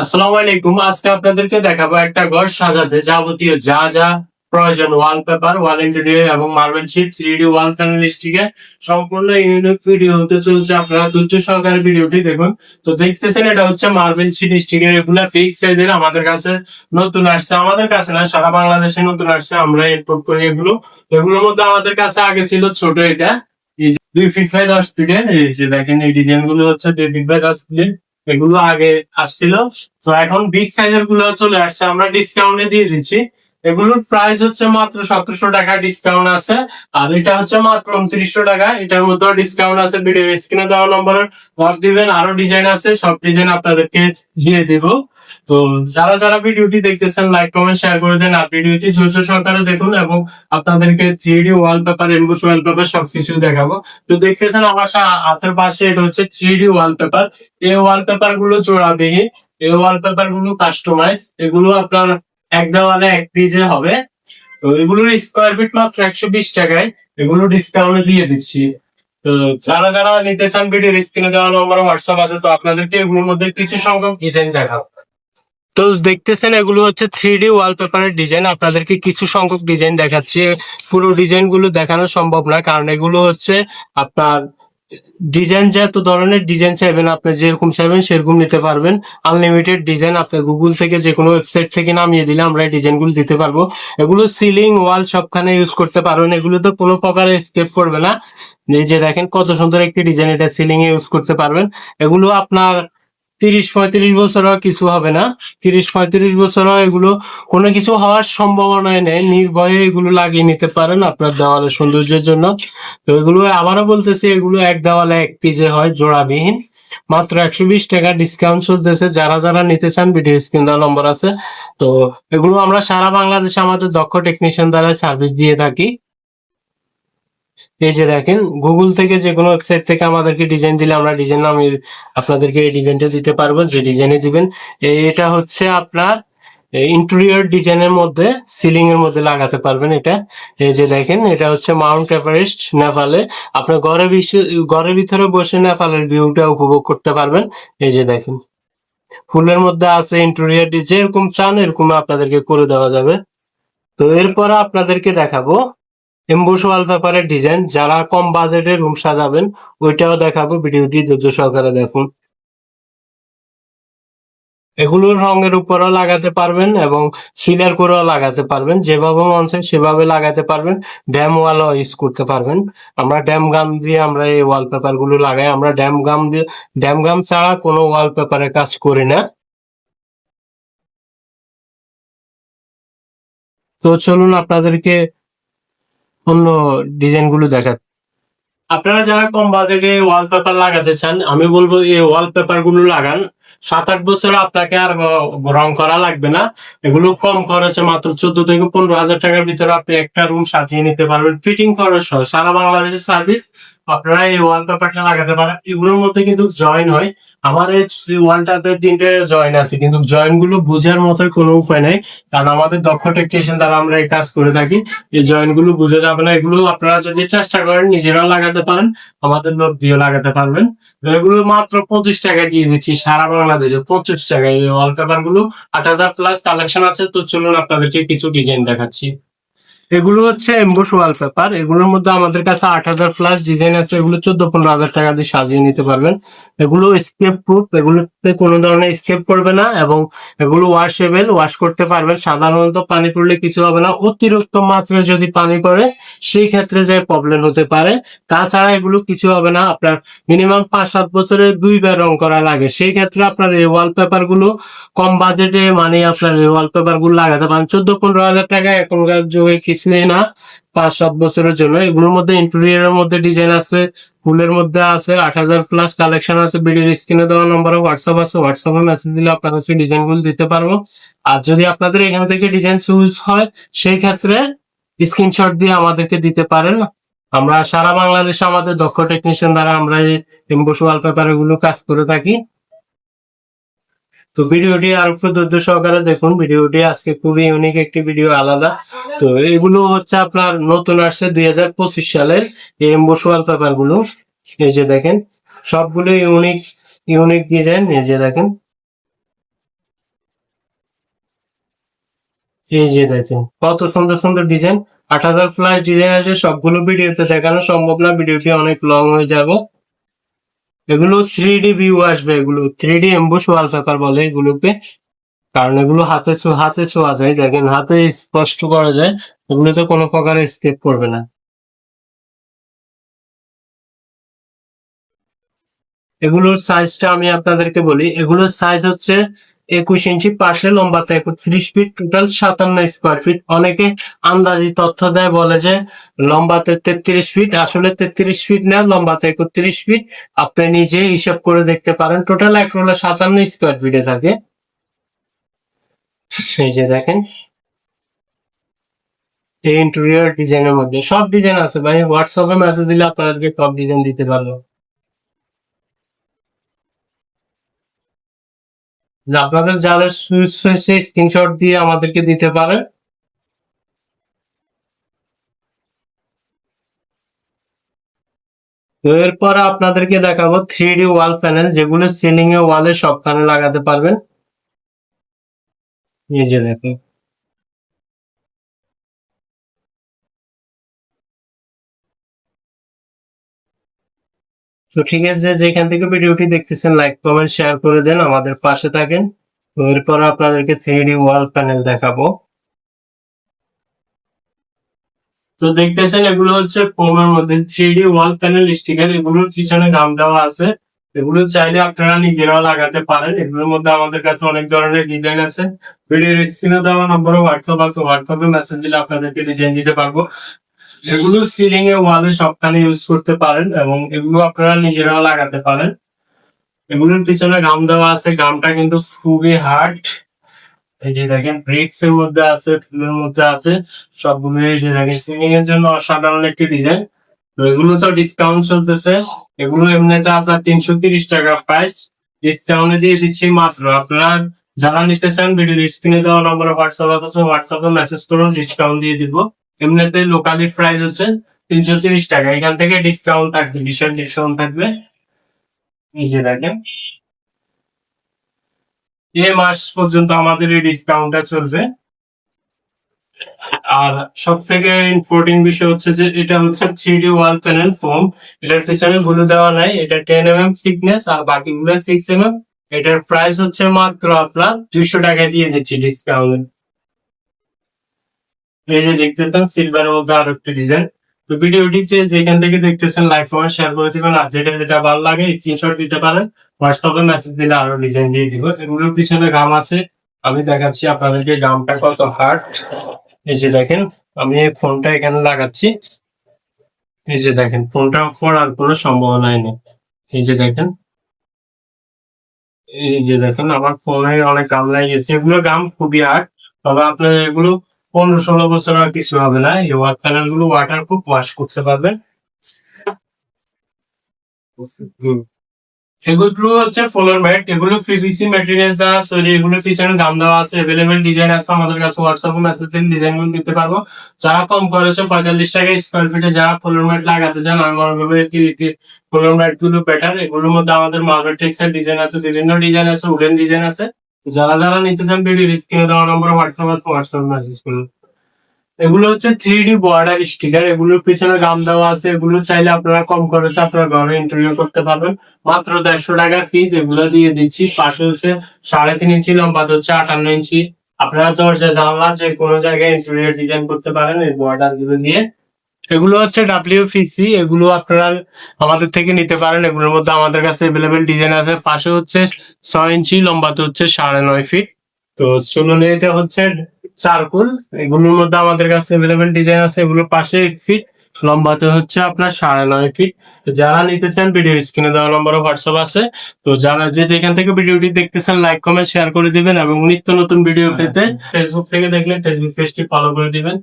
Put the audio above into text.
আসসালামু আলাইকুম। আজকে আপনাদেরকে দেখাবো একটা ঘর সাজাতে যাবতীয় যা যা প্রয়োজন ওয়ালপেপার, ওয়াল ইন্টেরিয়র এবং marble sheet, 3D wall panel sticker সম্পূর্ণ ইউনিক ভিডিও হতে চলছে। আপনারা ধৈর্য সহকারে ভিডিওটি দেখুন। তো দেখতেছেন এটা হচ্ছে মার্বেল শিট স্টিকার, এগুলা ফিক্স সাইজের আমাদের কাছে নতুন আসছে, আমাদের কাছে না সারা বাংলাদেশে নতুন আসছে, আমরা ইম্পোর্ট করি এগুলো। এগুলোর মধ্যে আমাদের কাছে আগে ছিল ছোট এটা, এই যে 2 ফিট বাই 10 ফিটের, এই যে দেখেন এই ডিজাইন গুলো হচ্ছে 2 ফিট বাই 10 ফিটের, এগুলো আগে আসছিল। তো এখন বিগ সাইজের গুলো চলে আসছে, আমরা ডিসকাউন্টে দিয়ে দিচ্ছি। এগুলোর প্রাইস হচ্ছে মাত্র 1700 টাকা ডিসকাউন্ট আছে। আর এটা হচ্ছে মাত্র 2900 টাকা, এটার মধ্যে ডিসকাউন্ট আছে। ভিডিও স্ক্রিনে দেওয়া নম্বরে নক দিবেন, আরো ডিজাইন আছে, সব ডিজাইন আপনাদেরকে দিয়ে দিব। তো যারা যারা ভিডিওটি দেখতেছেন লাইক কমেন্ট শেয়ার করে দেন, আর ভিডিওটি ধৈর্য সহকারে দেখুন এবং আপনাদেরকে 3D ওয়ালপেপার, এমবোস ওয়ালপেপার সবকিছু দেখাবো। তো দেখতেছেন আমার হাতের পাশে এটা হচ্ছে 3D ওয়ালপেপার। এই ওয়ালপেপার গুলো জোড়াবিহীন, এই ওয়ালপেপার গুলো কাস্টমাইজ, এগুলো আপনার এক দেওয়ালে এক পিজে হবে। তো এগুলোর স্কোয়ার ফিট মাত্র 120 টাকায়, এগুলো ডিসকাউন্টে দিয়ে দিচ্ছি। তো যারা যারা নিতে চান ভিডিওর স্ক্রিনে দেওয়া নম্বর হোয়াটসঅ্যাপ আছে, তো আপনাদেরকে এগুলোর মধ্যে কিছু সংখ্যক ডিজাইন দেখাবো। তো দেখতেছেন এগুলো হচ্ছে 3D ওয়ালপেপারের ডিজাইন, আপনাদেরকে কিছু সংখ্যক ডিজাইন দেখাচ্ছি। পুরো ডিজাইন গুলো দেখানো সম্ভব না, কারণ এগুলো হচ্ছে আপনার ডিজাইন, যত ধরনের ডিজাইন চাইবেন আপনি যেরকম চাইবেন সেরকম নিতে পারবেন। আনলিমিটেড ডিজাইন, আপনি গুগল থেকে যে কোনো ওয়েবসাইট থেকে নামিয়ে দিলে আমরা এই ডিজাইনগুলো দিতে পারবো। এগুলো সিলিং ওয়াল সবখানে ইউজ করতে পারবেন, এগুলো তো কোনো প্রকার স্কেপ করবে না। এই যে দেখেন কত সুন্দর একটি ডিজাইন, এটা সিলিং এ ইউজ করতে পারবেন। এগুলো আপনার 30-35 বছরও কিছু হবে না, 30-35 বছরও এগুলো কোনো কিছু হওয়ার সম্ভাবনায় নেই, নির্ভয়ে এগুলো লাগিয়ে নিতে পারেন আপনার দেওয়ালের সৌন্দর্যের জন্য। তো এগুলো আবারও বলতেছি, এগুলো এক দেওয়ালে এক পিজে হয় জোড়াবিহীন, মাত্র 120 টাকা ডিসকাউন্ট চলতেছে। যারা যারা নিতে চান ভিডিও স্ক্রিন দেওয়া নম্বর আছে। তো এগুলো আমরা সারা বাংলাদেশে আমাদের দক্ষ টেকনিশিয়ান দ্বারা সার্ভিস দিয়ে থাকি। এই যে দেখেন গুগল থেকে যে কোনো ওয়েবসাইট থেকে আমাদেরকে ডিজাইন দিলে আমরা ডিজাইন আমি আপনাদেরকে এই ডিজাইনটা দিতে পারবো, যে ডিজাইনে দিবেন। এটা হচ্ছে আপনার ইন্টেরিয়র ডিজাইনের মধ্যে সিলিং এর মধ্যে লাগাতে পারবেন এটা। এই যে দেখেন এটা হচ্ছে মাউন্ট এভারেস্ট নেপালে, আপনি ঘরের ভিতরে বসে নেপালের ভিউটা উপভোগ করতে পারবেন। এই যে দেখেন ফুলের মধ্যে আছে ইন্টেরিয়র ডিজাইন, যেরকম চান এরকম আপনাদেরকে করে দেওয়া যাবে। তো এরপর আপনাদেরকে দেখাবো এমবোস ওয়ালপেপারের ডিজাইন, যারা কম বাজেটে রুম সাজাবেন ওইটাও দেখাবো, ভিডিওটি ধৈর্য সহকারে দেখুন। এগুলোর রঙের উপরও লাগাতে পারবেন এবং সিলার করেও লাগাতে পারবেন, যেভাবে মন চায় সেভাবে লাগাতে পারবেন। ড্যাম ওয়ালও ইউজ করতে পারবেন। আমরা ড্যাম গাম দিয়ে আমরা এই ওয়ালপেপার গুলো লাগাই, আমরা ড্যাম গাম ছাড়া কোনো ওয়ালপেপারের কাজ করি না। তো চলুন আপনাদেরকে অন্য ডিজাইন গুলো দেখা। আপনারা যারা কম বাজেটে ওয়ালপেপার লাগাতে চান, আমি বলবো এই ওয়ালপেপার গুলো লাগান। 7-8 বছর আপনাকে আর রং করা লাগবে না। এগুলো কম খরচে মাত্র 14 থেকে 15 হাজার টাকার ভিতরে আপনি একটা রুম সাজিয়ে নিতে পারবেন, ফিটিং খরচ সহ। সারা বাংলাদেশের সার্ভিস, আপনারা এই ওয়ালপেপারটা লাগাতে পারেন। এগুলোর মধ্যে কিন্তু জয়েন হয়, আমার এই ওয়ালটাতে 3টে জয়েন আছে, কিন্তু জয়েন গুলো বোঝার মতো কোনো উপায় নেই, কারণ আমাদের দক্ষ টেকনিশিয়ান দ্বারা আমরা এই কাজ করে থাকি। এই জয়েন্ট গুলো বুঝে যাবে না, এগুলো আপনারা যদি চেষ্টা করেন নিজেরাও লাগাতে পারেন, আমাদের লোক দিয়ে লাগাতে পারবেন। এগুলো মাত্র 25 টাকা দিয়ে দিচ্ছি সারা বাংলাদেশে, 25 টাকায় এই ওয়ালপেপার গুলো। 8000+ কালেকশন আছে। তো চলুন আপনাদেরকে কিছু ডিজাইন দেখাচ্ছি। এগুলো হচ্ছে এমবোস ওয়ালপেপার, এগুলোর মধ্যে আমাদের কাছে 8000+ ডিজাইন আছে। এগুলো 14-15 হাজার টাকা দিয়ে সাজিয়ে নিতে পারবেন। এগুলো স্কেপ প্রুফ, এগুলোতে কোনো ধরনের স্কেপ করবে না এবং এগুলো ওয়াশেবল, ওয়াশ করতে পারবেন। সাধারণত পানি পড়লে কিছু হবে না, অতিরিক্ত মাত্রায় যদি পানি পড়ে সেই ক্ষেত্রে যে প্রবলেম হতে পারে। তাছাড়া এগুলো কিছু হবে না। আপনার মিনিমাম 5-7 বছরে 2বার রং করা লাগে, সেই ক্ষেত্রে আপনার এই ওয়ালপেপার গুলো কম বাজেটে মানে আপনার এই ওয়ালপেপার গুলো লাগাতে পারেন। 14-15 হাজার টাকা এখনকার যুগে কিছুই না 5-7 বছরের জন্য। এগুলোর মধ্যে ইন্টেরিয়রের মধ্যে ডিজাইন আছে, ফুলের মধ্যে আছে, 8000+ কালেকশন আছে। ভিডিওর স্ক্রিনে দেওয়া নম্বরে হোয়াটসঅ্যাপ আছে, হোয়াটসঅ্যাপে মেসেজ দিলে আপনার কাছে ডিজাইন গুলো দিতে পারবো। আর যদি আপনাদের এখান থেকে ডিজাইন চুজ হয় সেই ক্ষেত্রে স্ক্রিনশট দিয়ে আমাদেরকে দিতে পারেন। আমরা সারা বাংলাদেশে আমাদের দক্ষ টেকনিশিয়ান দ্বারা আমরা এই এমবোস ওয়ালপেপার এগুলো কাজ করে থাকি। তো ভিডিওটি আর একটু ধৈর্য সহকারে দেখুন, ভিডিওটি আজকে খুবই ইউনিক একটি ভিডিও, আলাদা। তো এগুলো হচ্ছে আপনার নতুন আসছে 2025 সালের এই এমবোস ওয়ালপেপার গুলো। এই যে দেখেন সবগুলো ইউনিক ইউনিক ডিজাইন। এই যে দেখেন এই যে দেখেন কত সুন্দর সুন্দর ডিজাইন, 8000 প্লাস ডিজাইন আছে, সবগুলো ভিডিওতে দেখানো সম্ভব না, ভিডিওটি অনেক লং হয়ে যাবে। এগুলো 3D ভিউ আসবে, এগুলো 3D এমবস ওয়ালপেপার বলে এগুলোকে, কারণ এগুলো হাতে ছোঁয়া যায়, দেখেন হাতে স্পষ্ট করা যায়, এগুলোতে কোনো প্রকার স্কেপ করবে না। এগুলোর সাইজটা আমি আপনাদেরকে বলি, এগুলোর সাইজ হচ্ছে 21 ইঞ্চি, পাশে লম্বাতে 31 ফিট, টোটাল 57 স্কোয়ার ফিট। অনেকে আন্দাজি তথ্য দেয়, বলে যে লম্বাতে 33 ফিট, আসলে 33 ফিট না, লম্বাতে 31 ফিট। আপনি নিজে হিসাব করে দেখতে পারেন, টোটাল এক রোলা 57 স্কোয়ার ফিটে থাকে। এই যে দেখেন এই ইন্টেরিয়র ডিজাইনের মধ্যে সব ডিজাইন আছে ভাই, হোয়াটসঅ্যাপে মেসেজ দিলে আপনাদেরকে সব ডিজাইন দিতে পারবো। আপনাদের যাদের সুইচ হয়েছে স্ক্রিনশট দিয়ে আমাদেরকে দিতে পারে। তো এরপর আপনাদেরকে দেখাবো 3D ওয়াল প্যানেল, যেগুলো সিলিং এ ওয়ালে সবখানে লাগাতে পারবেন। এই যে দেখুন, তো ঠিক আছে, যেখান থেকে ভিডিওটি দেখতেছেন লাইক কমেন্ট শেয়ার করে দেন, আমাদের পাশে থাকেন। তো এরপর আপনাদেরকে 3D ওয়াল প্যানেল দেখাবো। তো দেখতেছেন এগুলো হচ্ছে ফোমের মধ্যে 3D ওয়াল প্যানেল স্টিকার, এগুলোর পিছনে নাম দেওয়া আছে। এগুলো চাইলে আপনারা নিজেরাও লাগাতে পারেন। এগুলোর মধ্যে আমাদের কাছে অনেক ধরনের ডিজাইন আছে। ভিডিওর স্ক্রিনে দেওয়া নম্বরে হোয়াটসঅ্যাপ আছে, হোয়াটসঅ্যাপে মেসেজ দিলে আপনাদেরকে ডিজাইন দিতে পারবো। এগুলো সিলিং এ ওয়ালে সবখানে ইউজ করতে পারেন এবং এগুলো আপনারা নিজেরাও লাগাতে পারেন। এগুলোর পিছনে গাম দেওয়া আছে, গামটা কিন্তু খুবই হার্ড। এই যে দেখেন ব্রিক্স এর মধ্যে আছে, ফুলের মধ্যে আছে, সবগুলো এই যে দেখেন সিলিং এর জন্য অসাধারণ একটি ডিজাইন। তো এগুলো তো ডিসকাউন্ট চলতেছে, এগুলো এমনিতে আপনার 330 টাকা প্রাইস, ডিসকাউন্টে দিয়ে দিচ্ছি মাত্র। আপনারা যারা নিতে চান ভিডিও স্ক্রিনে দেওয়া নম্বরে হোয়াটসঅ্যাপ আছে, হোয়াটসঅ্যাপে মেসেজ করুন, ডিসকাউন্ট দিয়ে দিব। এমনিতে লোকালি প্রাইস হচ্ছে 330 টাকা, এখান থেকে ডিসকাউন্ট থাকবে, বিশাল ডিসকাউন্ট থাকবে। এই যে দেখেন এই মাস পর্যন্ত আমাদের এই ডিসকাউন্টটা চলবে। আর সব থেকে ইম্পর্টেন্ট বিষয় হচ্ছে যে এটা হচ্ছে 3D ওয়াল প্যানেল ফোম, এটার পিছনে গুলো দেওয়া নাই, এটা 10 mm থিকনেস আর বাকিগুলো 6 mm। এটার প্রাইস হচ্ছে মাত্র আপনার 200 টাকায় দিয়ে দিচ্ছি ডিসকাউন্ট। এই যে দেখতেছেন সিলভারের মধ্যে আরো একটা ডিজাইন। তো ভিডিওটি যেখান থেকে দেখতেছেন লাইক কমেন্ট শেয়ার করে দিবেন, আর যেটা যেটা ভালো লাগে স্ক্রিনশট দিতে পারেন, হোয়াটসঅ্যাপে মেসেজ দিলে আরো ডিজাইন দিয়ে দিব। এগুলোর পিছনে গাম আছে, আমি দেখাচ্ছি আপনাদেরকে গামটা কত হার্ড। এই যে দেখেন আমি এই ফোনটা এখানে লাগাচ্ছি, এই যে দেখেন ফোনটা পড়ার কোনো সম্ভাবনাই নেই। এই যে দেখেন, এই যে দেখেন আমার ফোনে অনেক গাম লাগে গেছে, এগুলো গাম খুবই হার্ড। তবে আপনার এগুলো 15-16 বছর আর কিছু হবে না, এই ওয়াটার প্যানেল গুলো ওয়াটার প্রুফ, ওয়াশ করতে পারবেন। এগুলো হচ্ছে ফ্লোর ম্যাট, এগুলো পিভিসি ম্যাটেরিয়াল দ্বারা তৈরি, এগুলো পিছনে দাম দেওয়া আছে, এভেলেবেল ডিজাইন আছে আমাদের কাছে, হোয়াটসঅ্যাপে মেসেজ দিন, ডিজাইন গুলো দিতে পারবো। যারা কম করেছে 45 টাকা স্কোয়ার ফিটে যারা ফ্লোর ম্যাট লাগাতে চান, আমি মনে করবো ফ্লোর ম্যাট গুলো বেটার। এগুলোর মধ্যে আমাদের মার্বেল টেক্সচার ডিজাইন আছে, বিভিন্ন ডিজাইন আছে, উডেন ডিজাইন আছে। যারা যারা নিতে চান ভিডিও স্ক্রিনে দেওয়া নম্বর হোয়াটসঅ্যাপ মেসেজ করুন। এগুলো হচ্ছে 3D বর্ডার স্টিকার, এগুলোর পিছনে দাম দেওয়া আছে, এগুলো চাইলে আপনারা কম খরচে আপনার ঘরে ইন্টেরিয়র করতে পারবেন, মাত্র 150 টাকা ফিস, এগুলো দিয়ে দিচ্ছি। পাশে হচ্ছে 3.5 ইঞ্চি, লম্বা হচ্ছে 58 ইঞ্চি। আপনারা দরজা জানলা যে কোনো জায়গায় ইন্টেরিয়র ডিজাইন করতে পারেন এই বর্ডার গুলো দিয়ে। এগুলো হচ্ছে WPC, এগুলো আপনারা আমাদের থেকে নিতে পারেন, এগুলোর মধ্যে আমাদের কাছে এভেলেবেল ডিজাইন আছে। পাশে হচ্ছে 6 ইঞ্চি, লম্বাতে হচ্ছে 9.5 ফিট। তো চলুন, এটা হচ্ছে চারকোল, এগুলোর মধ্যে আমাদের কাছে এভেলেবেল ডিজাইন আছে, এগুলো পাশে 1 ফিট, লম্বাতে হচ্ছে আপনার 9.5 ফিট। যারা নিতে চান ভিডিও স্ক্রিনে দেওয়া নম্বরে হোয়াটসঅ্যাপ আছে। তো যারা যেখান থেকে ভিডিওটি দেখতেছেন লাইক কমেন্ট শেয়ার করে দিবেন এবং নিত্য নতুন ভিডিও পেতে ফেসবুক থেকে দেখলে ফেসবুক পেজটি ফলো করে দিবেন।